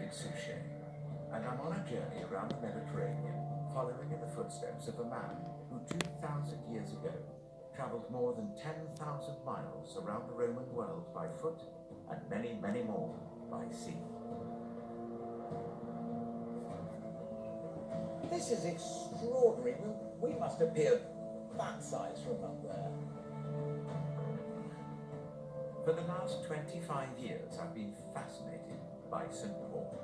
started sushi, and I'm on a journey around the Mediterranean, following in the footsteps of a man who 2,000 years ago travelled more than 10,000 miles around the Roman world by foot and many, many more by sea. This is extraordinary. We must appear that size from up there. For the last 25 years, I've been fascinated by St. Paul.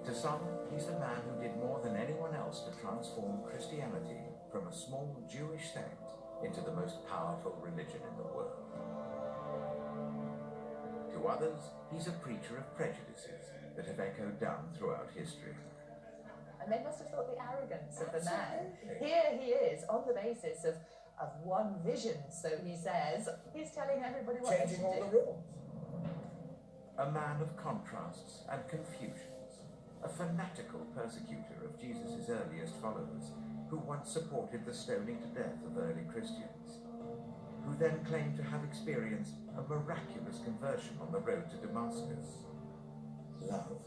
To some, he's the man who did more than anyone else to transform Christianity from a small Jewish sect into the most powerful religion in the world. To others, he's a preacher of prejudices that have echoed down throughout history. And they must have thought the arrogance of the man. Here he is, on the basis of one vision, so he says. He's telling everybody what Changing all they the should do. rules. A man of contrasts and confusions, a fanatical persecutor of Jesus' earliest followers, who once supported the stoning to death of early Christians, who then claimed to have experienced a miraculous conversion on the road to Damascus. Love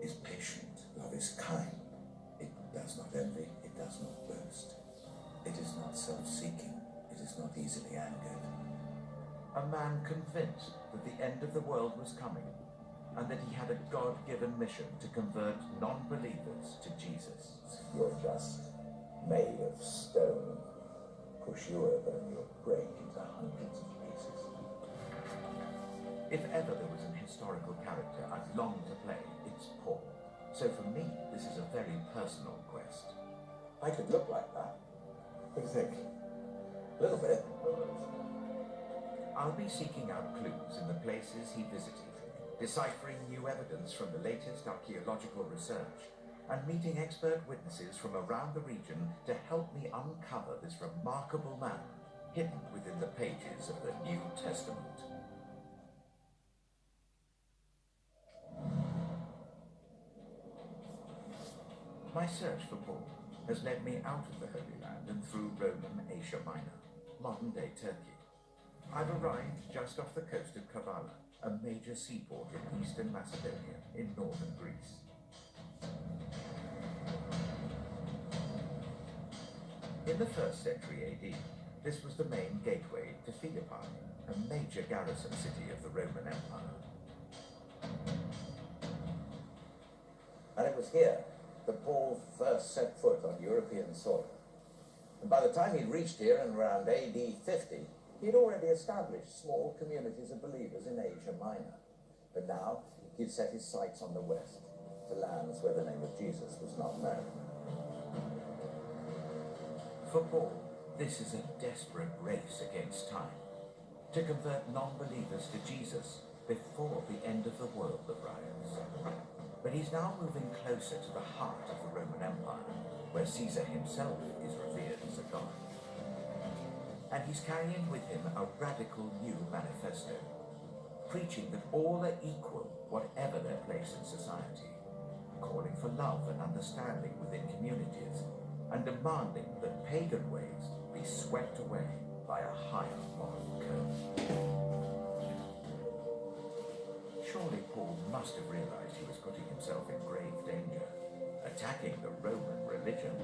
is patient. Love is kind. It does not envy. It does not boast. It is not self-seeking. It is not easily angered. A man convinced that the end of the world was coming and that he had a God-given mission to convert non-believers to Jesus. You're just made of stone. Push you over and you'll break into hundreds of pieces. If ever there was an historical character I've longed to play, it's Paul. So for me, this is a very personal quest. I could look like that. What do you think? A little bit. I'll be seeking out clues in the places he visited, deciphering new evidence from the latest archaeological research, and meeting expert witnesses from around the region to help me uncover this remarkable man hidden within the pages of the New Testament. My search for Paul has led me out of the Holy Land and through Roman Asia Minor, modern-day Turkey. I've arrived just off the coast of Kavala, a major seaport in eastern Macedonia in northern Greece. In the 1st century AD, this was the main gateway to Philippi, a major garrison city of the Roman Empire. And it was here that Paul first set foot on European soil. And by the time he'd reached here in around AD 50, he'd already established small communities of believers in Asia Minor. But now he'd set his sights on the west, to lands where the name of Jesus was not known. For Paul, this is a desperate race against time, to convert non-believers to Jesus before the end of the world arrives. But he's now moving closer to the heart of the Roman Empire, where Caesar himself is revered as a god. And he's carrying with him a radical new manifesto, preaching that all are equal, whatever their place in society, calling for love and understanding within communities, and demanding that pagan ways be swept away by a higher moral code. Surely Paul must have realized he was putting himself in grave danger. Attacking the Roman religion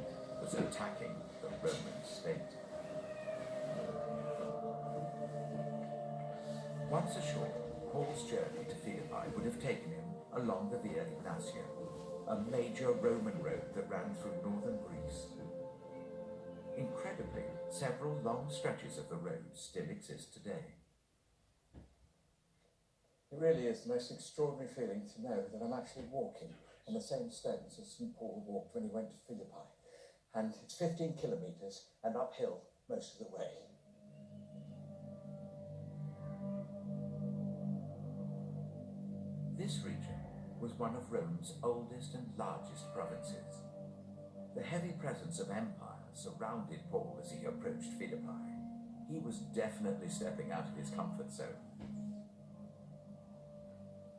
was attacking the Roman state. Once ashore, Paul's journey to Philippi would have taken him along the Via Egnatia, a major Roman road that ran through northern Greece. Incredibly, several long stretches of the road still exist today. It really is the most extraordinary feeling to know that I'm actually walking on the same stones as St. Paul walked when he went to Philippi. And it's 15 kilometres and uphill most of the way. This region was one of Rome's oldest and largest provinces. The heavy presence of empire surrounded Paul as he approached Philippi. He was definitely stepping out of his comfort zone.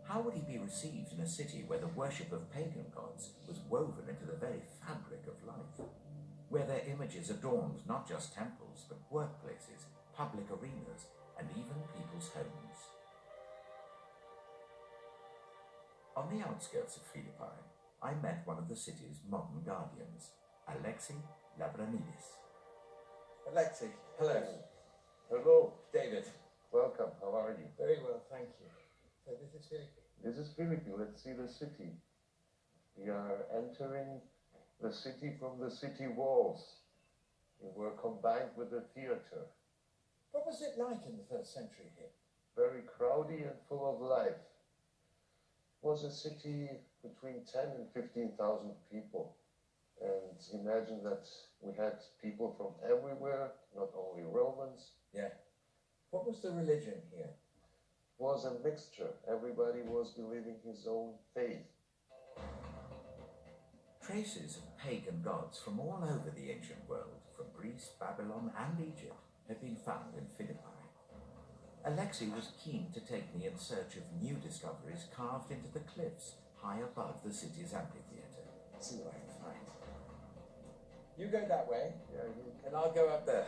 How would he be received in a city where the worship of pagan gods was woven into the very fabric of life? Where their images adorned not just temples, but workplaces, public arenas, and even people's homes? On the outskirts of Philippi, I met one of the city's modern guardians, Alexei Labranidis. Alexei, hello. Hello, David. welcome. How are you? Very well, thank you. So this is Philippi. This is Philippi. Let's see the city. We are entering the city from the city walls. We were combined with the theater. What was it like in the first century here? Very crowdy and full of life. It was a city between 10 and 15,000 people. And imagine that we had people from everywhere, not only Romans. Yeah. What was the religion here? It was a mixture. Everybody was believing his own faith. Traces of pagan gods from all over the ancient world, from Greece, Babylon and Egypt, have been found in Philippi. Alexei was keen to take me in search of new discoveries carved into the cliffs high above the city's amphitheatre. Let's see what I can find. You go that way, Yeah, and I'll go up there.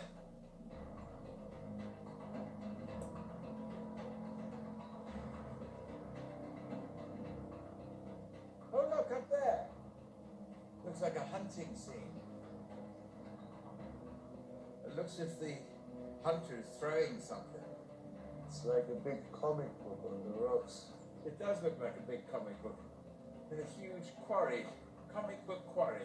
Oh, look, up there. Looks like a hunting scene. It looks as if the hunter's throwing something. it's like a big comic book on the rocks. It does look like a big comic book. And a huge quarry. Comic book quarry.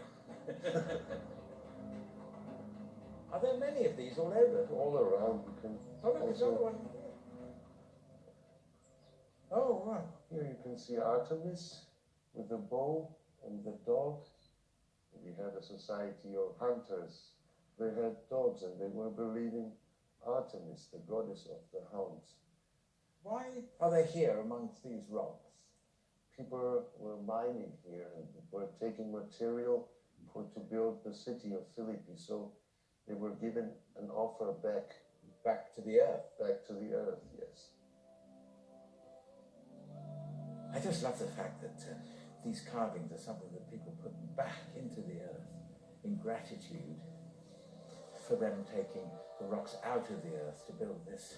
Are there many of these all over? All around, you can Oh, look, there's another one here. Oh, wow. here you can see Artemis with the bow and the dog. We had a society of hunters. They had dogs and they were believing Artemis, the goddess of the hounds. Why are they here amongst these rocks? People were mining here and were taking material to build the city of Philippi. So they were given an offer back Back to the earth. to the earth, yes. I just love the fact that these carvings are something that people put back into the earth in gratitude for them taking the rocks out of the earth to build this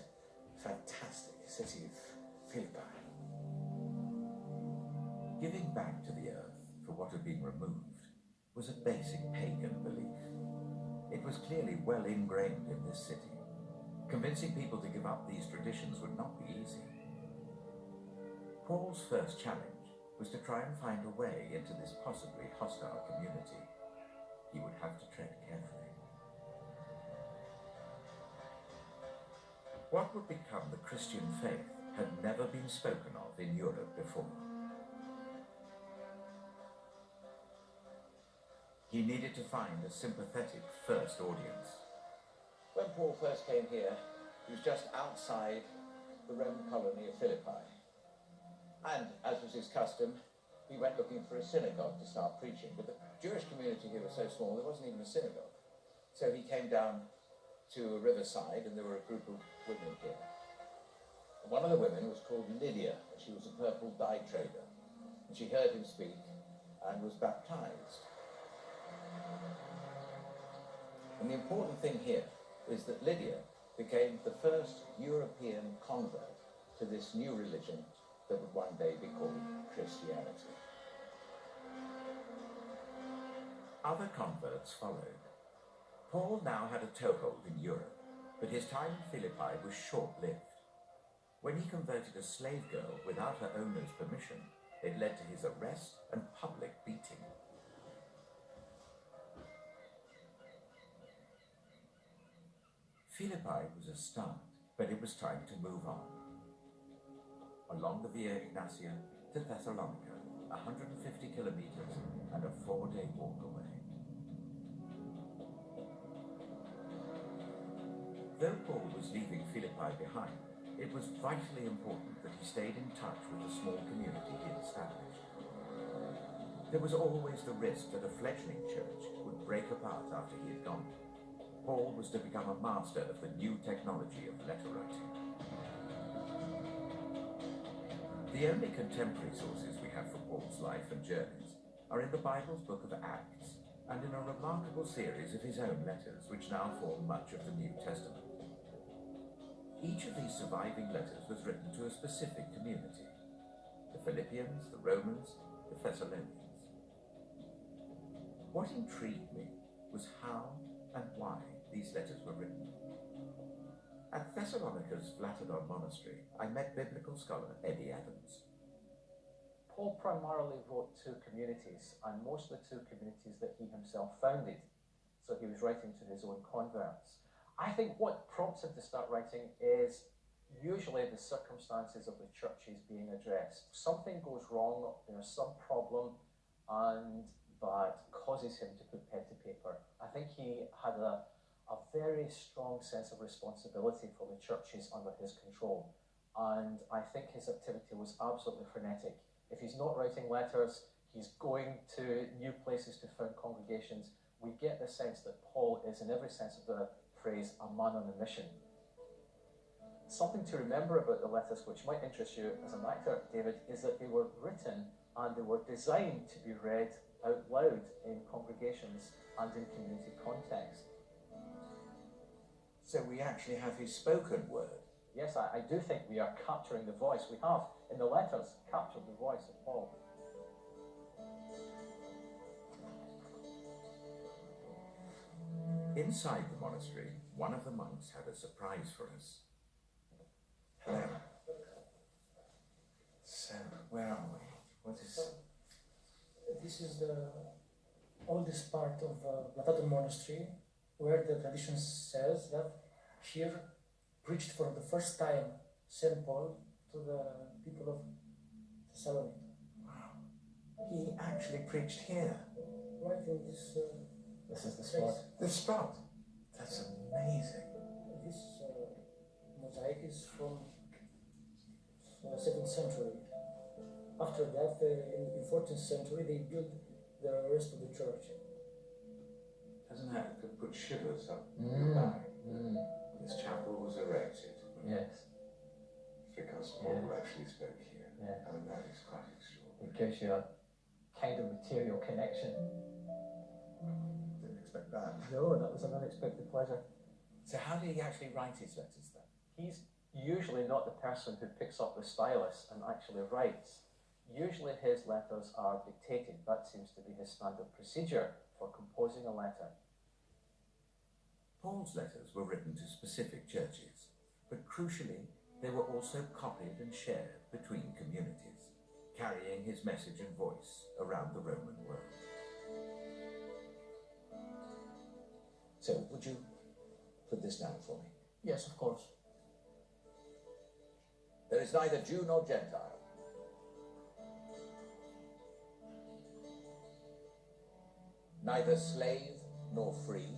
fantastic city of Philippi. Giving back to the earth for what had been removed was a basic pagan belief. It was clearly well ingrained in this city. Convincing people to give up these traditions would not be easy. Paul's first challenge was to try and find a way into this possibly hostile community. He would have to tread carefully. What would become the Christian faith had never been spoken of in Europe before. He needed to find a sympathetic first audience. When Paul first came here, he was just outside the Roman colony of Philippi. And, as was his custom, he went looking for a synagogue to start preaching. But the Jewish community here was so small, there wasn't even a synagogue. So he came down to a riverside, and there were a group of women here. And one of the women was called Lydia. She was a purple dye trader. And she heard him speak and was baptized. And the important thing here is that Lydia became the first European convert to this new religion that would one day be called Christianity. Other converts followed. Paul now had a toehold in Europe, but his time in Philippi was short-lived. When he converted a slave girl without her owner's permission, it led to his arrest and public beating. Philippi was a start, but it was time to move on. Along the Via Ignatia to Thessalonica, 150 kilometers and a 4-day walk away. Though Paul was leaving Philippi behind, it was vitally important that he stayed in touch with the small community he had established. There was always the risk that a fledgling church would break apart after he had gone. Paul was to become a master of the new technology of letter writing. The only contemporary sources we have for Paul's life and journeys are in the Bible's book of Acts and in a remarkable series of his own letters, which now form much of the New Testament. Each of these surviving letters was written to a specific community. the Philippians, the Romans, the Thessalonians. What intrigued me was how and why these letters were written. At Thessalonica's Lateran monastery, I met biblical scholar Eddie Adams. Paul primarily wrote to communities, and mostly to communities that he himself founded. So he was writing to his own converts. I think what prompts him to start writing is usually the circumstances of the churches being addressed. Something goes wrong, there's some problem, and that causes him to put pen to paper. I think he had a very strong sense of responsibility for the churches under his control. And I think his activity was absolutely frenetic. If he's not writing letters, he's going to new places to found congregations. We get the sense that Paul is, in every sense of the phrase, a man on a mission. Something to remember about the letters, which might interest you as an actor, David, is that they were written and they were designed to be read out loud in congregations and in community context. So we actually have his spoken word. Yes, I do think we are capturing the voice. We have, in the letters, captured the voice of Paul. Inside the monastery, one of the monks had a surprise for us. Hello. So, where are we? What is... This is the oldest part of Lateran monastery, where the tradition says that here preached for the first time St. Paul to the people of Thessalonica. Wow. He actually preached here. Right in this... This is the spot. The spot? That's amazing. This mosaic is from 2nd century. After that, in 14th century, they built the rest of the church. Doesn't that put shivers up your back? This chapel was erected. Yes. Because Paul actually spoke here. Yeah. I mean, that is quite extraordinary. It gives you a kind of material connection. Didn't expect that. No, that was an unexpected pleasure. So how did he actually write his letters then? He's usually not the person who picks up the stylus and actually writes. Usually his letters are dictated. That seems to be his standard procedure for composing a letter. Paul's letters were written to specific churches, but crucially, they were also copied and shared between communities, carrying his message and voice around the Roman world. So, would you put this down for me? Yes, of course. There is neither Jew nor Gentile. Neither slave nor free,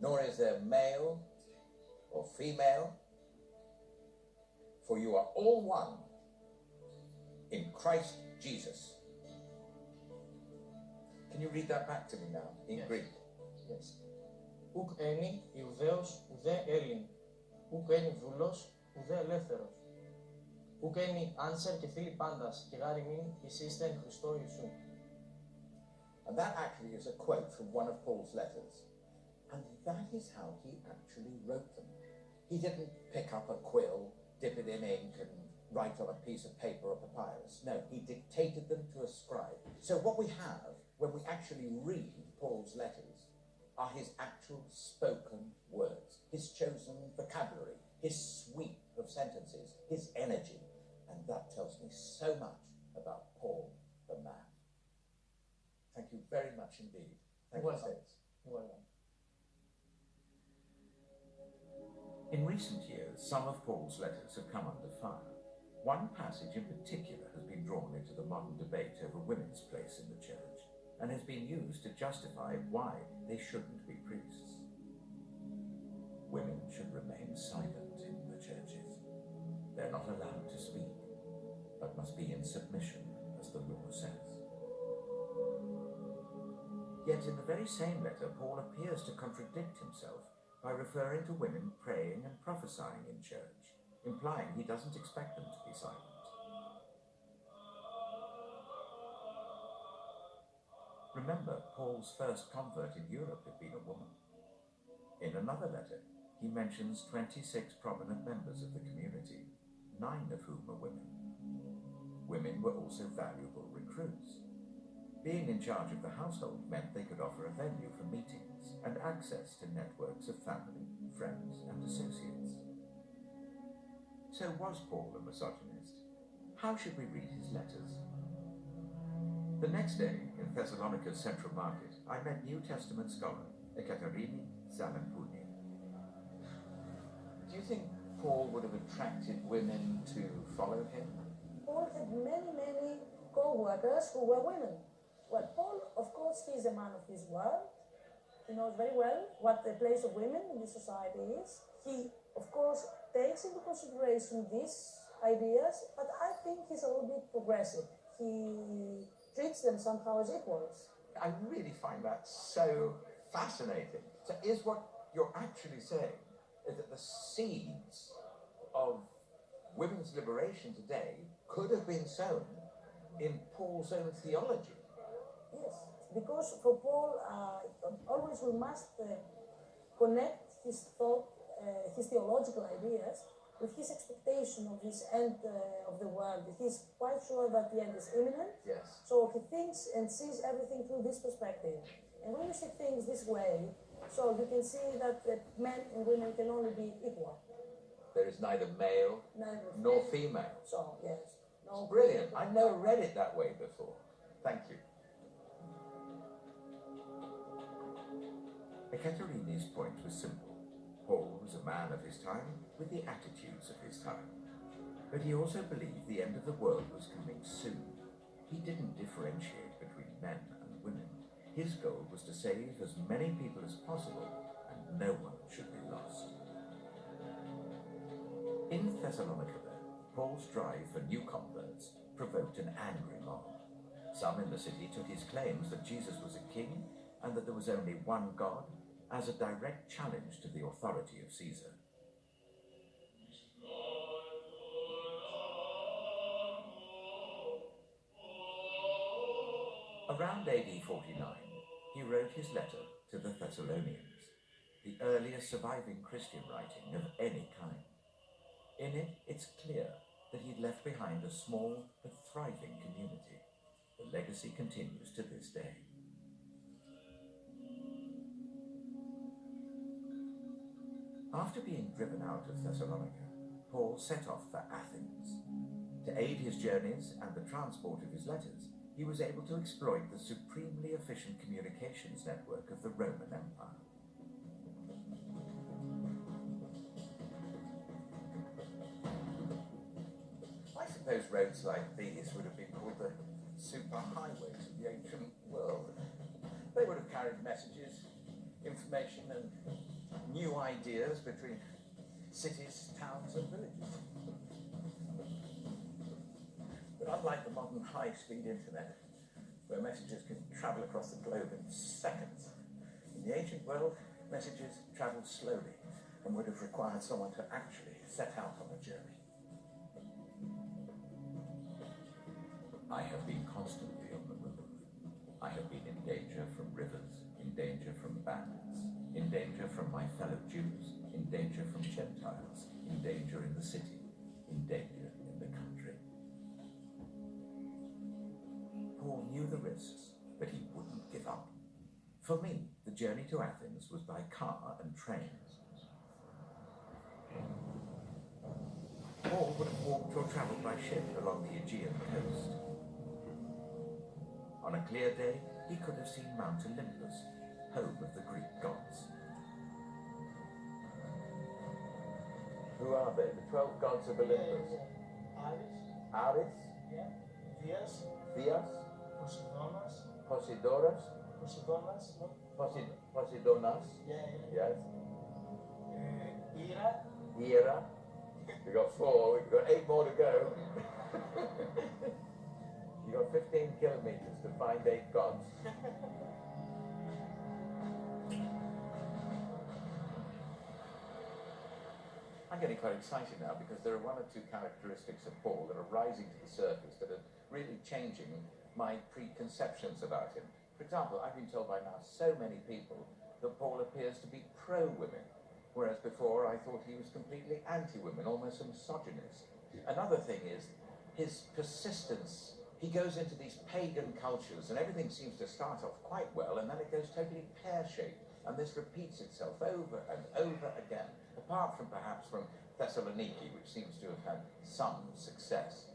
nor is there male or female, for you are all one in Christ Jesus. Can you read that back to me now, in Greek? Yes. Ουκ ένι Ιουδαίος ουδέ Έλλην, ουκ ένι βουλός ουδέ ελεύθερος. Ουκ ένι άνσερ και φίλοι πάντας, και γάρι μην εισήστε εν Χριστώ Ιησού. And that actually is a quote from one of Paul's letters. And that is how he actually wrote them. He didn't pick up a quill, dip it in ink, and write on a piece of paper or papyrus. No, he dictated them to a scribe. So what we have, when we actually read Paul's letters, are his actual spoken words, his chosen vocabulary, his sweep of sentences, his energy. And that tells me so much about Paul, the man. Thank you very much indeed. Thank you, Saints. In recent years, some of Paul's letters have come under fire. One passage in particular has been drawn into the modern debate over women's place in the church and has been used to justify why they shouldn't be priests. Women should remain silent in the churches. They're not allowed to speak, but must be in submission, as the law says. Yet in the very same letter, Paul appears to contradict himself by referring to women praying and prophesying in church, implying he doesn't expect them to be silent. Remember, Paul's first convert in Europe had been a woman. In another letter, he mentions 26 prominent members of the community, 9 of whom are women. Women were also valuable recruits. Being in charge of the household meant they could offer a venue for meetings and access to networks of family, friends, and associates. So was Paul a misogynist? How should we read his letters? The next day, in Thessalonica's central market, I met New Testament scholar Ekaterini Zalampuni. Do you think Paul would have attracted women to follow him? Paul had many co-workers who were women. Well, Paul, of course, he's a man of his word. He knows very well what the place of women in the society is. He, of course, takes into consideration these ideas, but I think he's a little bit progressive. He treats them somehow as equals. I really find that so fascinating. So is what you're actually saying is that the seeds of women's liberation today could have been sown in Paul's own theology? Yes, because for Paul, always we must connect his thought, his theological ideas with his expectation of this end of the world. He's quite sure that the end is imminent. Yes. So he thinks and sees everything through this perspective. And when you see things this way, so you can see that men and women can only be equal. There is neither male nor female. So, yes. No, brilliant. I've never read it that way before. Thank you. Ekaterini's point was simple. Paul was a man of his time with the attitudes of his time. But he also believed the end of the world was coming soon. He didn't differentiate between men and women. His goal was to save as many people as possible, and no one should be lost. In Thessalonica, then, Paul's drive for new converts provoked an angry mob. Some in the city took his claims that Jesus was a king and that there was only one God as a direct challenge to the authority of Caesar. Around AD 49, he wrote his letter to the Thessalonians, the earliest surviving Christian writing of any kind. In it, it's clear that he'd left behind a small but thriving community. The legacy continues to this day. After being driven out of Thessalonica, Paul set off for Athens. To aid his journeys and the transport of his letters, he was able to exploit the supremely efficient communications network of the Roman Empire. I suppose roads like these would have been called the superhighways of the ancient world. They would have carried messages, information, and new ideas between cities, towns, and villages. But unlike the modern high-speed internet, where messages can travel across the globe in seconds, in the ancient world, messages travelled slowly and would have required someone to actually set out on a journey. I have been constantly on the move. I have been in danger from rivers, in danger from bandits, in danger from my fellow Jews, in danger from Gentiles, in danger in the city, in danger in the country. Paul knew the risks, but he wouldn't give up. For me, the journey to Athens was by car and trains. Paul would have walked or travelled by ship along the Aegean coast. On a clear day, he could have seen Mount Olympus, home of the Greek gods. Who are they? The 12 gods of Olympus? Ares? Yeah. Theas, Theas? Poseidonas, Poseidoras? Poseidonas, no? Poseidonas? Yeah. Yes. Ira, Hera? We've got 4, we've got 8 more to go. You've got 15 kilometers to find 8 gods. I'm getting quite excited now because there are 1 or 2 characteristics of Paul that are rising to the surface that are really changing my preconceptions about him. For example, I've been told by now so many people that Paul appears to be pro-women, whereas before I thought he was completely anti-women, almost a misogynist. Another thing is, his persistence. He goes into these pagan cultures and everything seems to start off quite well and then it goes totally pear-shaped, and this repeats itself over and over again, apart from perhaps from Thessaloniki, which seems to have had some success.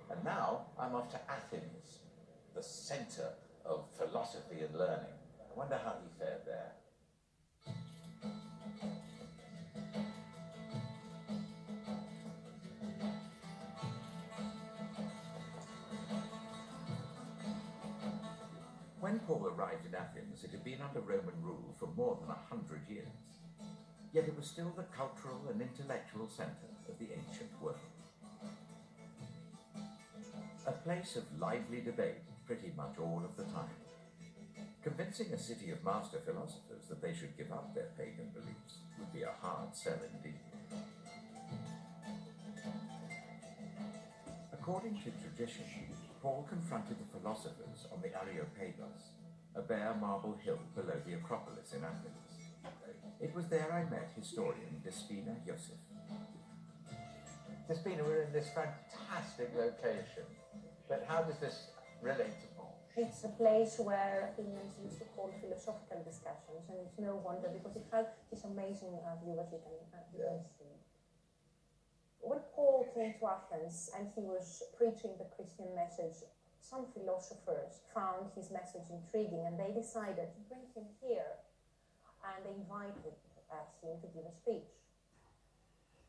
And now I'm off to Athens, the centre of philosophy and learning. I wonder how he fared there. When Paul arrived in Athens, it had been under Roman rule for more than 100 years. Yet it was still the cultural and intellectual centre of the ancient world. A place of lively debate pretty much all of the time. Convincing a city of master philosophers that they should give up their pagan beliefs would be a hard sell indeed. According to tradition, Paul confronted the philosophers on the Areopagus, a bare marble hill below the Acropolis in Athens. It was there I met historian Despina Yosef. Despina, we're in this fantastic location, but how does this relate to Paul? It's a place where Athenians used to hold philosophical discussions, and it's no wonder because it had this amazing view, as you can see. When Paul came to Athens and he was preaching the Christian message, some philosophers found his message intriguing and they decided to bring him here, and they invited him to give a speech.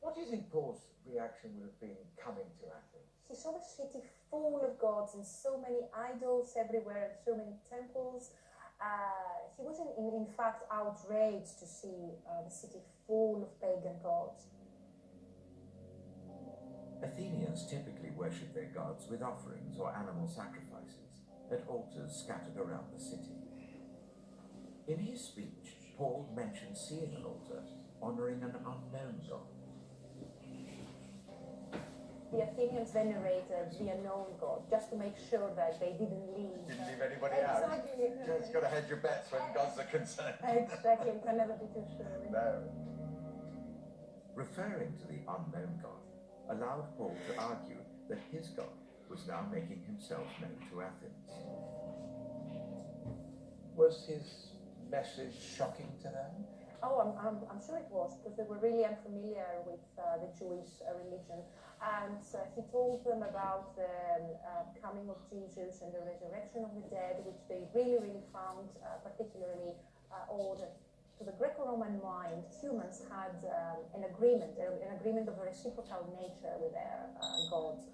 What do you think Paul's reaction would have been coming to Athens? He saw a city full of gods and so many idols everywhere and so many temples. He was in fact outraged to see the city full of pagan gods. Athenians typically worship their gods with offerings or animal sacrifices at altars scattered around the city. In his speech, Paul mentioned seeing an altar honouring an unknown god. The Athenians venerated the unknown god just to make sure that they didn't leave. Didn't leave anybody out. Exactly. Just got to hedge your bets when gods are concerned. Exactly, you can never be too sure. No. Referring to the unknown god allowed Paul to argue that his God was now making himself known to Athens. Was his message shocking to them? Oh, I'm sure it was, because they were really unfamiliar with the Jewish religion. And he told them about the coming of Jesus and the resurrection of the dead, which they really found particularly odd. To the Greco-Roman mind, humans had an agreement of a reciprocal nature with their gods.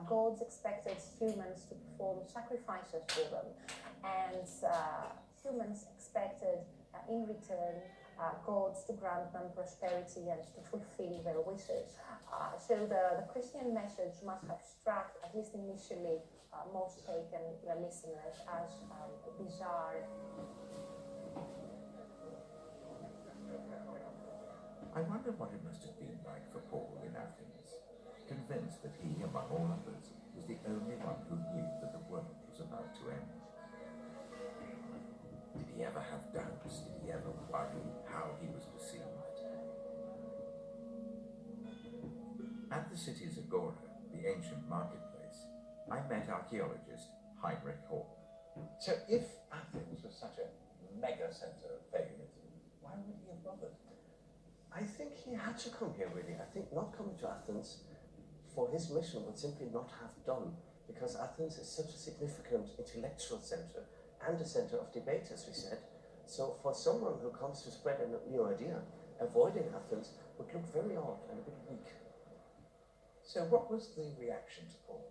Gods expected humans to perform sacrifices for them, and humans expected, in return, gods to grant them prosperity and to fulfill their wishes. So the Christian message must have struck, at least initially, most pagan listeners as bizarre. I wonder what it must have been like for Paul in Athens, convinced that he, among all others, was the only one who knew that the world was about to end. Did he ever have doubts? Did he ever worry how he was perceived? At the city's agora, the ancient marketplace, I met archaeologist Heinrich Hall. So if Athens was such a mega centre of paganism, why would he have bothered? I think he had to come here, really. I think not coming to Athens for his mission would simply not have done, because Athens is such a significant intellectual centre and a centre of debate, as we said. So for someone who comes to spread a new idea, avoiding Athens would look very odd and a bit weak. So what was the reaction to Paul?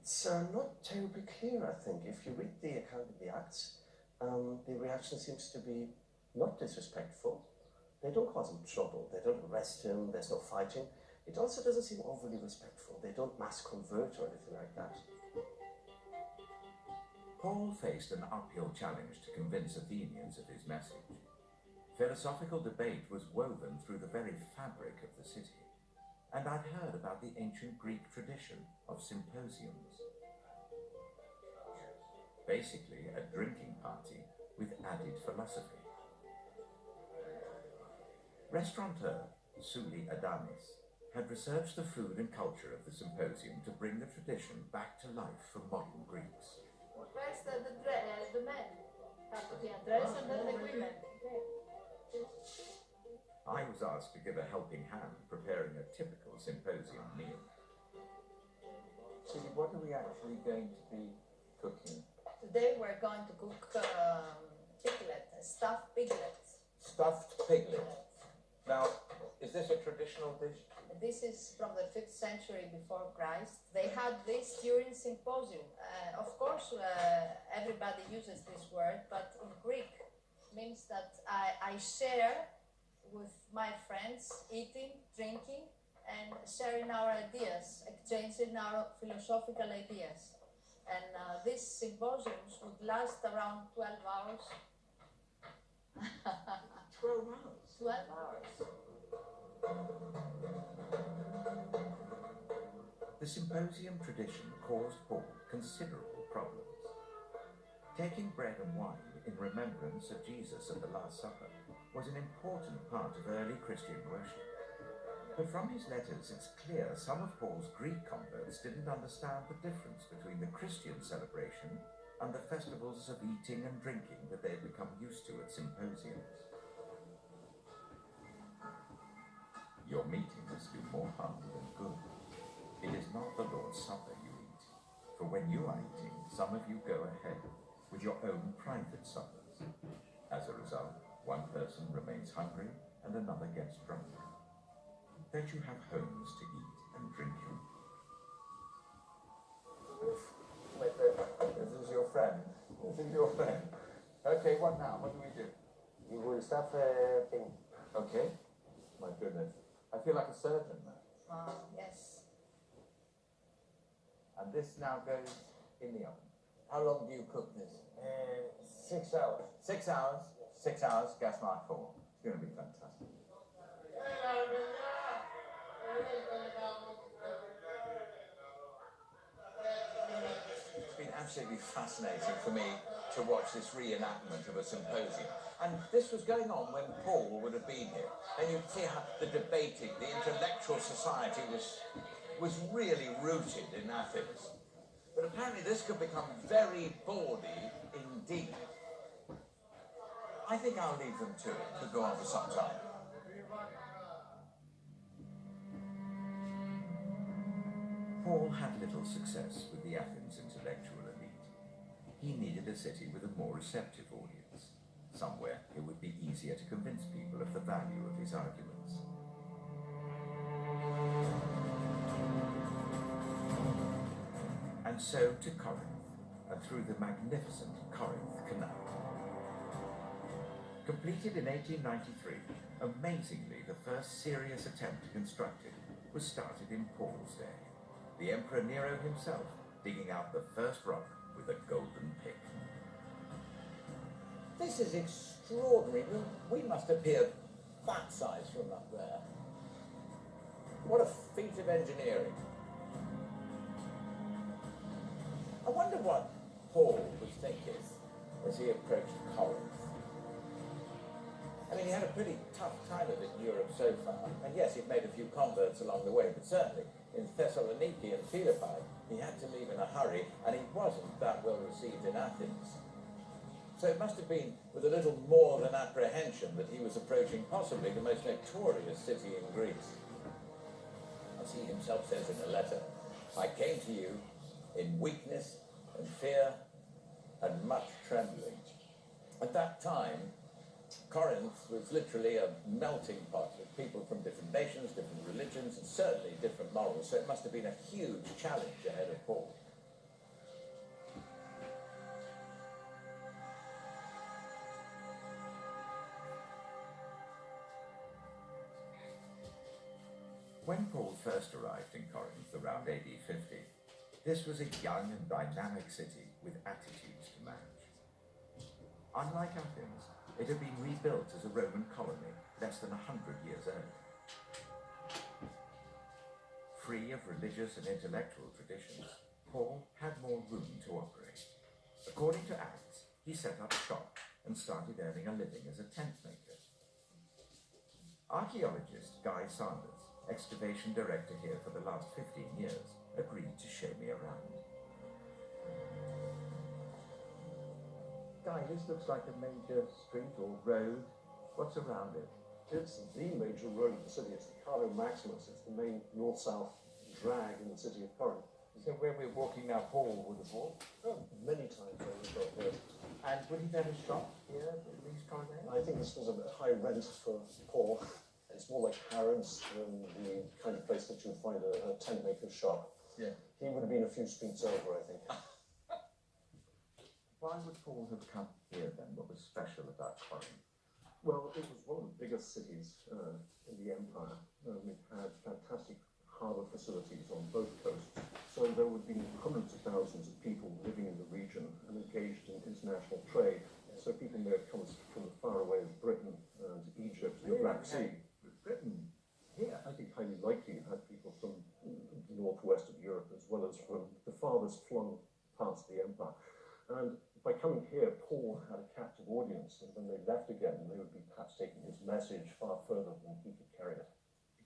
It's not terribly clear, I think. If you read the account of the Acts, the reaction seems to be not disrespectful. They don't cause him trouble, they don't arrest him, there's no fighting. It also doesn't seem overly respectful. They don't mass convert or anything like that. Paul faced an uphill challenge to convince Athenians of his message. Philosophical debate was woven through the very fabric of the city, and I'd heard about the ancient Greek tradition of symposiums. Basically, a drinking party with added philosophy. Restaurateur Suli Adamis had researched the food and culture of the symposium to bring the tradition back to life for modern Greeks. Where's the men? Dress and then the women. I was asked to give a helping hand preparing a typical symposium meal. So what are we actually going to be cooking? Today we're going to cook piglet, stuffed piglet. Stuffed piglet. Now, is this a traditional dish? This is from the 5th century before Christ. They had this during symposium. Of course, everybody uses this word, but in Greek means that I share with my friends, eating, drinking, and sharing our ideas, exchanging our philosophical ideas. And these symposiums would last around 12 hours. 12 hours? 12 hours. The symposium tradition caused Paul considerable problems. Taking bread and wine in remembrance of Jesus at the Last Supper was an important part of early Christian worship. But from his letters, it's clear some of Paul's Greek converts didn't understand the difference between the Christian celebration and the festivals of eating and drinking that they had become used to at symposiums. Your meeting must do more harm than good. It is not the Lord's Supper you eat, for when you are eating, some of you go ahead with your own private suppers. As a result, one person remains hungry and another gets drunk. Don't you have homes to eat and drink in? This is your friend. This is your friend. Okay, what now? What do we do? You will stuff thing. Okay. My goodness. I feel like a surgeon now. Yes. And this now goes in the oven. How long do you cook this? 6 hours. 6 hours? 6 hours, gas mark 4. It's going to be fantastic. It's been absolutely fascinating for me to watch this reenactment of a symposium. And this was going on when Paul would have been here. And you see how the debating, the intellectual society was really rooted in Athens. But apparently this could become very bawdy indeed. I think I'll leave them to it. Could go on for some time. Paul had little success with the Athens intellectual elite. He needed a city with a more receptive audience, somewhere it would be easier to convince people of the value of his arguments. And so to Corinth, and through the magnificent Corinth Canal. Completed in 1893, amazingly the first serious attempt to construct it was started in Paul's day. The Emperor Nero himself digging out the first rock with a golden pick. This is extraordinary. We must appear fat-sized from up there. What a feat of engineering. I wonder what Paul was thinking as he approached Corinth. I mean, he had a pretty tough time of it in Europe so far, and yes, he'd made a few converts along the way, but certainly in Thessaloniki and Philippi, he had to leave in a hurry, and he wasn't that well received in Athens. So it must have been with a little more than apprehension that he was approaching possibly the most notorious city in Greece. As he himself says in a letter, I came to you in weakness and fear and much trembling. At that time, Corinth was literally a melting pot of people from different nations, different religions, and certainly different morals, so it must have been a huge challenge ahead of Paul. When Paul first arrived in Corinth around AD 50, this was a young and dynamic city with attitudes to match. Unlike Athens, it had been rebuilt as a Roman colony less than 100 years old. Free of religious and intellectual traditions, Paul had more room to operate. According to Acts, he set up shop and started earning a living as a tent maker. Archaeologist Guy Sanders excavation director here for the last 15 years, agreed to show me around. Guy, this looks like a major street or road. What's around it? It's the major road of the city. It's the Cardo Maximus. It's the main north-south drag in the city of Corinth. So where we're walking now, Paul would have walked. Oh, many times over the got here. And would he have a shop here at least Corinth? I think this was a bit high rent for Paul. It's more like Harrods than the kind of place that you'd find a tent maker's shop. Yeah. He would have been a few streets over, I think. Why would Paul have come here then? What was special about Corinth? Well, it was one of the biggest cities in the empire. It had fantastic harbour facilities on both coasts. So there would be hundreds of thousands of people living in the region and engaged in international trade. So people may have come from the far away of Britain and Egypt, the Black Sea. Britain here? I think highly likely you had people from the northwest of Europe as well as from the farthest flung parts of the empire. And by coming here, Paul had a captive audience, and when they left again, they would be perhaps taking his message far further than he could carry it.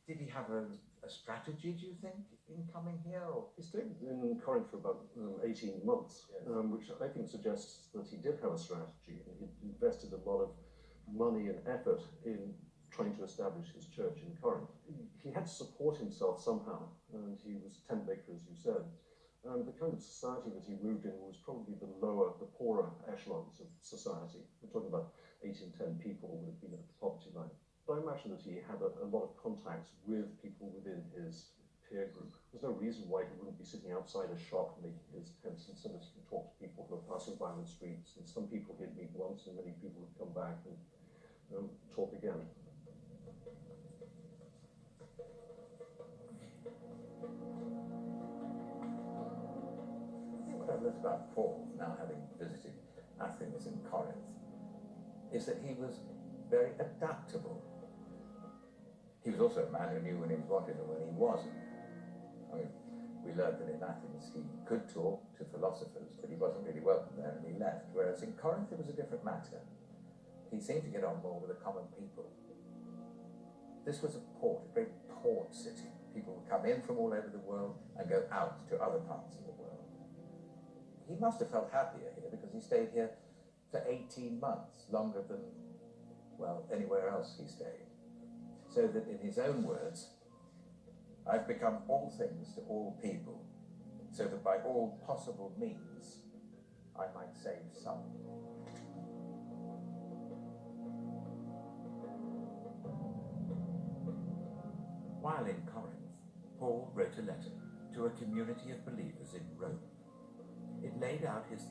Did he have a strategy, do you think, in coming here? Or? He stayed in Corinth for about 18 months, Yes. Which I think suggests that he did have a strategy, and he invested a lot of money and effort in trying to establish his church in Corinth. He had to support himself somehow, and he was a tent maker, as you said. And the kind of society that he moved in was probably the poorer echelons of society. We're talking about 8 in 10 people who would have been at the poverty line. But I imagine that he had a lot of contacts with people within his peer group. There's no reason why he wouldn't be sitting outside a shop making his tents so that he can talk to people who are passing by on the streets. And some people he'd meet once, and many people would come back and talk again. What I've learned about Paul, now having visited Athens and Corinth, is that he was very adaptable. He was also a man who knew when he was wanted and when he wasn't. I mean, we learned that in Athens he could talk to philosophers, but he wasn't really welcome there and he left. Whereas in Corinth it was a different matter. He seemed to get on more with the common people. This was a port, a great port city. People would come in from all over the world and go out to other parts of the world. He must have felt happier here because he stayed here for 18 months, longer than, well, anywhere else he stayed. So that in his own words, I've become all things to all people, so that by all possible means, I might save some. While in Corinth, Paul wrote a letter to a community of believers in Rome. It laid out his